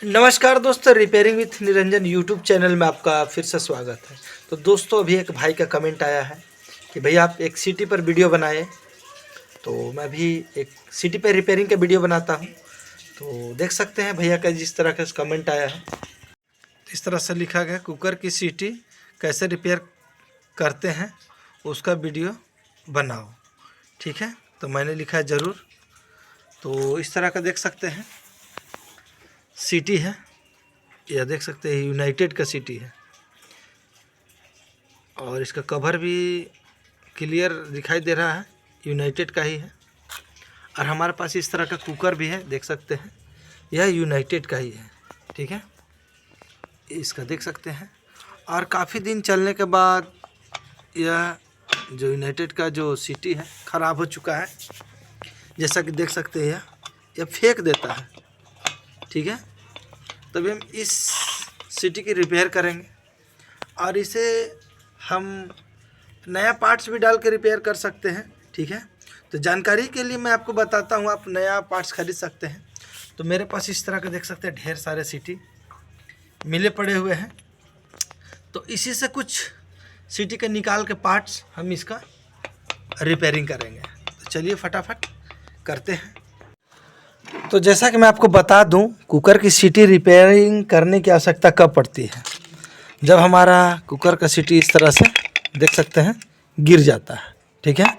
नमस्कार दोस्तों, repairing with Niranjan YouTube channel में आपका फिर से स्वागत है। तो दोस्तों, अभी एक भाई का कमेंट आया है कि भैया आप एक सिटी पर वीडियो बनाए। तो मैं भी एक सिटी पर रिपेयरिंग का वीडियो बनाता हूं। तो देख सकते हैं भैया का जिस तरह का कमेंट आया है, इस तरह से लिखा गया कुकर की सीटी कैसे रिपेयर करते हैं उसका वीडियो बनाओ। ठीक है, तो मैंने लिखा है ज़रूर। तो इस तरह का देख सकते हैं सीटी है, यह देख सकते हैं यूनाइटेड का सीटी है और इसका कवर भी क्लियर दिखाई दे रहा है, यूनाइटेड का ही है। और हमारे पास इस तरह का कुकर भी है, देख सकते हैं यह यूनाइटेड का ही है। ठीक है, इसका देख सकते हैं। और काफ़ी दिन चलने के बाद यह जो यूनाइटेड का जो सीटी है ख़राब हो चुका है, जैसा कि देख सकते हैं यह फेंक देता है। ठीक है, तभी हम इस सीटी की रिपेयर करेंगे और इसे हम नया पार्ट्स भी डाल के रिपेयर कर सकते हैं। ठीक है, तो जानकारी के लिए मैं आपको बताता हूँ, आप नया पार्ट्स खरीद सकते हैं। तो मेरे पास इस तरह का देख सकते हैं ढेर सारे सीटी मिले पड़े हुए हैं। तो इसी से कुछ सीटी के निकाल के पार्ट्स हम इसका रिपेयरिंग करेंगे। तो चलिए फटाफट करते हैं। तो जैसा कि मैं आपको बता दूं, कुकर की सीटी रिपेयरिंग करने की आवश्यकता कब पड़ती है? जब हमारा कुकर का सीटी इस तरह से देख सकते हैं गिर जाता है। ठीक है,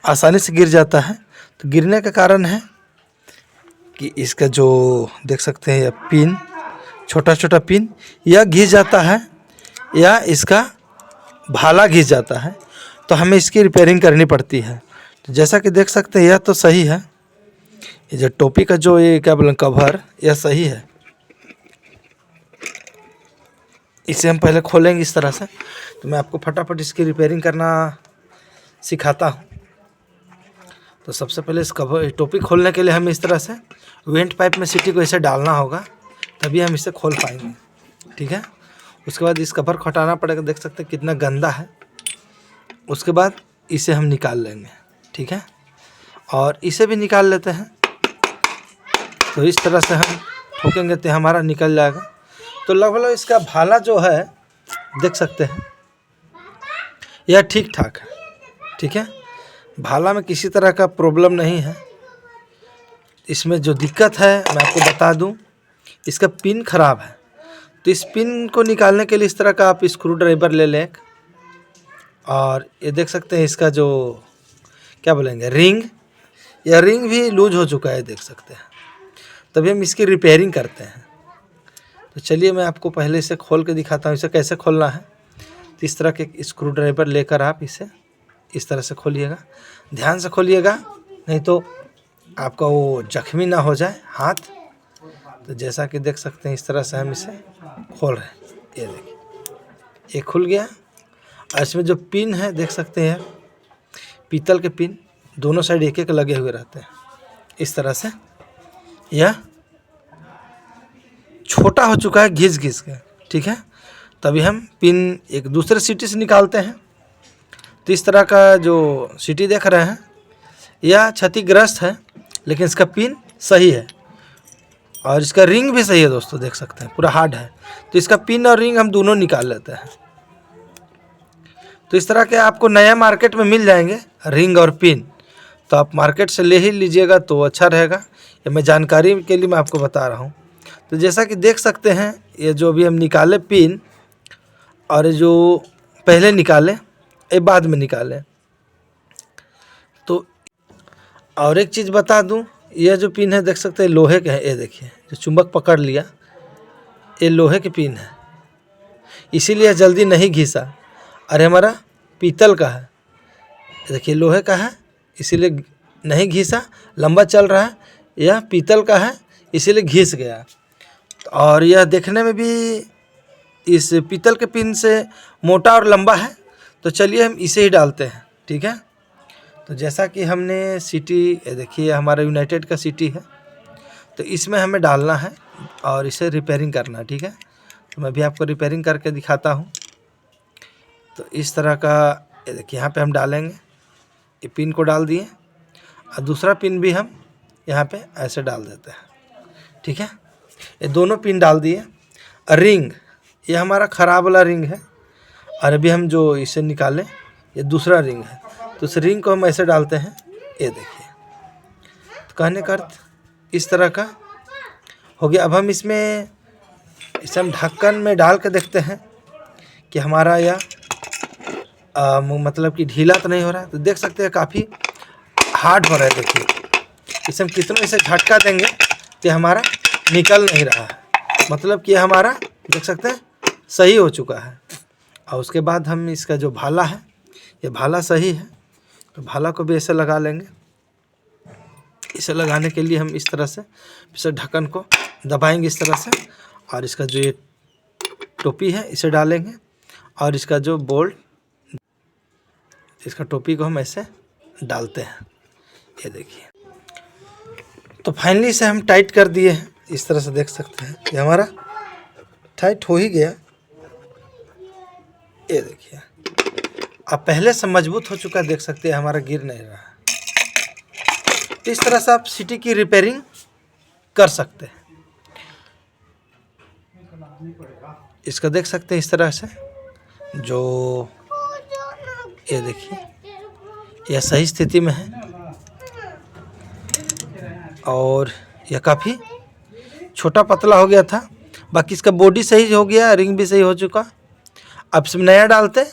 आसानी से गिर जाता है। तो गिरने का कारण है कि इसका जो देख सकते हैं यह पिन, छोटा छोटा पिन यह घिस जाता है या इसका भाला घिस जाता है। तो हमें इसकी रिपेयरिंग करनी पड़ती है। तो जैसा कि देख सकते हैं यह तो सही है, ये जो टोपी का जो ये क्या बोलें कवर, यह सही है। इसे हम पहले खोलेंगे इस तरह से। तो मैं आपको फटाफट इसकी रिपेयरिंग करना सिखाता हूँ। तो सबसे पहले इस कवर टोपी खोलने के लिए हम इस तरह से वेंट पाइप में सीटी को ऐसे डालना होगा, तभी हम इसे खोल पाएंगे। ठीक है, उसके बाद इस कवर को हटाना पड़ेगा, देख सकते हैं कितना गंदा है। उसके बाद इसे हम निकाल लेंगे। ठीक है, और इसे भी निकाल लेते हैं। तो इस तरह से हम ठोकेंगे तो हमारा निकल जाएगा। तो लगभग इसका भाला जो है देख सकते हैं यह ठीक ठाक है। ठीक है, भाला में किसी तरह का प्रॉब्लम नहीं है। इसमें जो दिक्कत है मैं आपको बता दूं, इसका पिन खराब है। तो इस पिन को निकालने के लिए इस तरह का आप स्क्रू ड्राइवर ले लें। और ये देख सकते हैं इसका जो क्या बोलेंगे रिंग, यह रिंग भी लूज हो चुका है, देख सकते हैं। तभी हम इसकी रिपेयरिंग करते हैं। तो चलिए मैं आपको पहले इसे खोल के दिखाता हूँ इसे कैसे खोलना है। तो इस तरह के स्क्रू ड्राइवर लेकर आप इसे इस तरह से खोलिएगा, ध्यान से खोलिएगा, नहीं तो आपका वो जख्मी ना हो जाए हाथ। तो जैसा कि देख सकते हैं इस तरह से हम इसे खोल रहे हैं। ये देखिए ये खुल गया। और इसमें जो पिन है देख सकते हैं पीतल के पिन दोनों साइड एक एक लगे हुए रहते हैं। इस तरह से यह छोटा हो चुका है घिस घिस के। ठीक है, तभी हम पिन एक दूसरे सीटी से निकालते हैं। तो इस तरह का जो सीटी देख रहे हैं यह क्षतिग्रस्त है, लेकिन इसका पिन सही है और इसका रिंग भी सही है। दोस्तों देख सकते हैं पूरा हार्ड है। तो इसका पिन और रिंग हम दोनों निकाल लेते हैं। तो इस तरह के आपको नया मार्केट में मिल जाएंगे रिंग और पिन, तो आप मार्केट से ले ही लीजिएगा तो अच्छा रहेगा। ये मैं जानकारी के लिए मैं आपको बता रहा हूँ। तो जैसा कि देख सकते हैं ये जो भी हम निकाले पिन और ये जो पहले निकाले ये बाद में निकाले। तो और एक चीज़ बता दूं, यह जो पिन है देख सकते हैं लोहे के हैं। ये देखिए जो चुंबक पकड़ लिया ये लोहे के पिन है, इसीलिए जल्दी नहीं घिसा। अरे हमारा पीतल का है, देखिए लोहे का है इसीलिए नहीं घिसा, लंबा चल रहा है। यह पीतल का है इसीलिए घिस गया। और यह देखने में भी इस पीतल के पिन से मोटा और लंबा है। तो चलिए हम इसे ही डालते हैं। ठीक है, तो जैसा कि हमने सीटी, देखिए हमारा यूनाइटेड का सीटी है, तो इसमें हमें डालना है और इसे रिपेयरिंग करना है। ठीक है, तो मैं भी आपको रिपेयरिंग करके दिखाता हूँ। तो इस तरह का ये देखिए यहाँ पे हम डालेंगे, ये पिन को डाल दिए और दूसरा पिन भी हम यहाँ पे ऐसे डाल देते हैं। ठीक है, ये दोनों पिन डाल दिए। रिंग, ये हमारा ख़राब वाला रिंग है, और अभी हम जो इसे निकालें ये दूसरा रिंग है, तो उस रिंग को हम ऐसे डालते हैं। ये देखिए, तो कहने का अर्थ इस तरह का हो गया। अब हम इसे हम ढक्कन में डाल के देखते हैं कि हमारा यह मतलब कि ढीला तो नहीं हो रहा है। तो देख सकते हैं काफ़ी हार्ड हो रहा है। देखिए इसे हम कितना इसे झटका देंगे तो हमारा निकल नहीं रहा है, मतलब कि हमारा देख सकते हैं सही हो चुका है। और उसके बाद हम इसका जो भाला है, ये भाला सही है, तो भाला को भी ऐसे लगा लेंगे। इसे लगाने के लिए हम इस तरह से इसे ढक्कन को दबाएंगे इस तरह से, और इसका जो ये टोपी है इसे डालेंगे, और इसका जो बोल्ट, इसका टोपी को हम ऐसे डालते हैं। ये देखिए, तो फाइनली इसे हम टाइट कर दिए हैं। इस तरह से देख सकते हैं ये हमारा टाइट हो ही गया। ये देखिए, अब पहले से मजबूत हो चुका है, देख सकते हैं हमारा गिर नहीं रहा है। तो इस तरह से आप सिटी की रिपेयरिंग कर सकते हैं। इसका देख सकते हैं इस तरह से, जो ये देखिए यह सही स्थिति में है, और यह काफ़ी छोटा पतला हो गया था। बाकी इसका बॉडी सही हो गया, रिंग भी सही हो चुका। अब इसमें नया डालते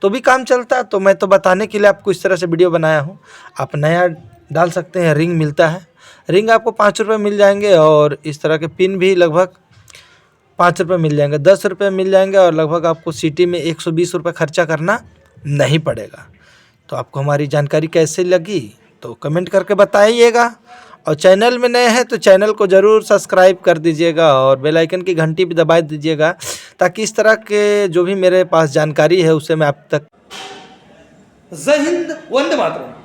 तो भी काम चलता, तो मैं तो बताने के लिए आपको इस तरह से वीडियो बनाया हूँ। आप नया डाल सकते हैं, रिंग मिलता है। रिंग आपको 5 रुपये मिल जाएंगे, और इस तरह के पिन भी लगभग 5 रुपये मिल जाएंगे, 10 रुपये मिल जाएंगे, और लगभग आपको सिटी में 120 रुपये खर्चा करना नहीं पड़ेगा। तो आपको हमारी जानकारी कैसे लगी तो कमेंट करके बताइएगा, और चैनल में नए हैं तो चैनल को ज़रूर सब्सक्राइब कर दीजिएगा, और बेल आइकन की घंटी भी दबा दीजिएगा, ताकि इस तरह के जो भी मेरे पास जानकारी है उसे मैं आप तक। जय हिंद, वंदे मातरम।